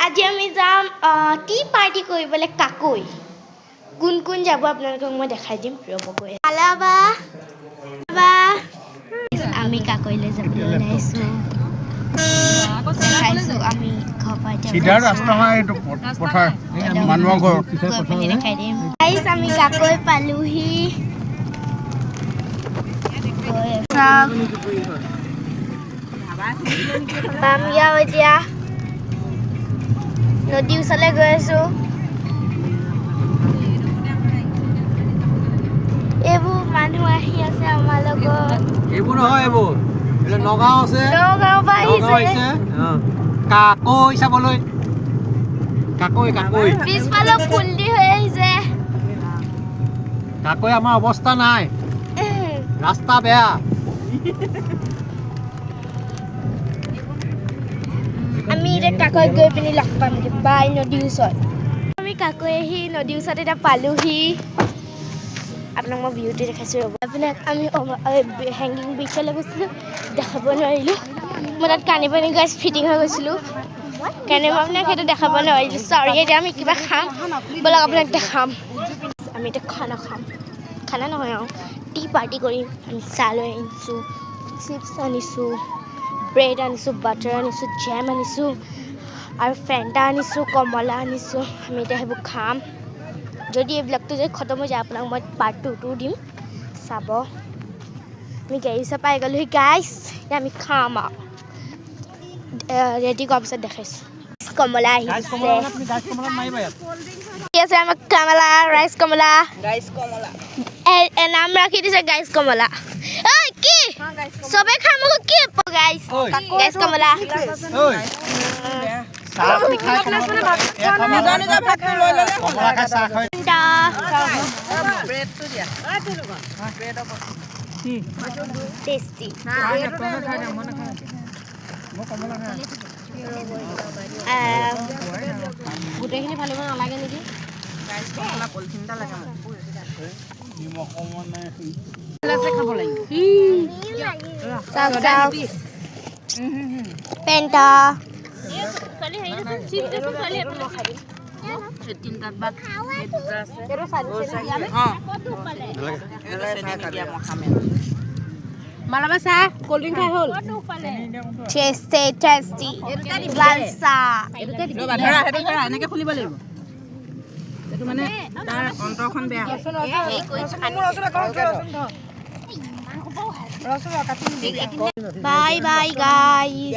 আজি আমি যাম টি পাৰ্টি কৰিবলৈ কাকৈ কোন কোন যাব আপোনালোকক মই দেখাই দিম ৰ'বকৈ আলাবা আমি কাকৈলৈ যাবলৈ ওলাইছোঁ দেখাইছোঁ আমি ঘৰ পৰা চিধা ৰাস্তা হয় এইটো পথাৰ মানুহৰ ঘৰ দেখাই দিম গাইছ আমি কাকৈ পালোহি এতিয়া নদীৰ ওচৰলৈ গৈ আছোঁ এইবোৰ মানুহ আহি আছে আমাৰ লগত এইবোৰ নহয় এইবোৰ নগাঁও আছে নগাঁও পৰা আহিছে কাকৈ চাবলৈ কাকৈ পিছফালে ফুলদি হৈ আহিছে কাকৈ আমাৰ অৱস্থা নাই ৰাস্তা বেয়া আমি এতিয়া কাকৈ গৈ পিনি লগ পামগৈ বাই নদীৰ ওচৰত আমি কাকৈ আহি নদীৰ ওচৰত এতিয়া পালোহি আপোনাক মই ভিউটো দেখাইছোঁ ৰ'ব আপোনাক আমি হেংগিং ব্ৰিজলৈ গৈছিলোঁ দেখাব নোৱাৰিলোঁ মই তাত কান্দি পানী গাইছ ফিটিং হৈ গৈছিলোঁ কাৰণে মই আপোনাক সেইটো দেখাব নোৱাৰিলোঁ চৰি এতিয়া আমি কিবা খাম ব'লক আপোনাক দেখাম আমি এতিয়া খানা খাম খানা নহয় আৰু টি পাৰ্টি কৰিম আমি চাহ লৈ আনিছোঁ চিপছ আনিছোঁ ব্ৰেড আনিছোঁ বাটাৰ আনিছোঁ জেম আনিছোঁ আৰু ফেণ্টা আনিছোঁ কমলা আনিছোঁ আমি এতিয়া সেইবোৰ খাম যদি এইবিলাকটো যদি খতম হৈ যায় আপোনাক মই পাৰ্ট 2টো দিম চাব আমি গাড়ী ওচৰ পাই গ'লোহি গাইছ এতিয়া আমি খাম আৰু ৰেডি কৰাৰ পিছত দেখাইছোঁ কমলা আহিছে ঠিক আছে আমাক কমলা ৰাইচ কমলা নাম ৰাখি দিছে গাইছ কমলা ঐ কি চবে খাম আকৌ কি গাইছ গাইছ কমলা টেষ্টি গোটেইখিনি ফালিব নালাগে নেকি পেণ্টা মালাবা চাহ কোল্ড ড্ৰিংক খাই হ'ল টেষ্টি লাল চাহ এনেকে খুলিব লাগিব এইটো মানে তাৰ অন্তৰখন বেয়া বাই বাই গাইছ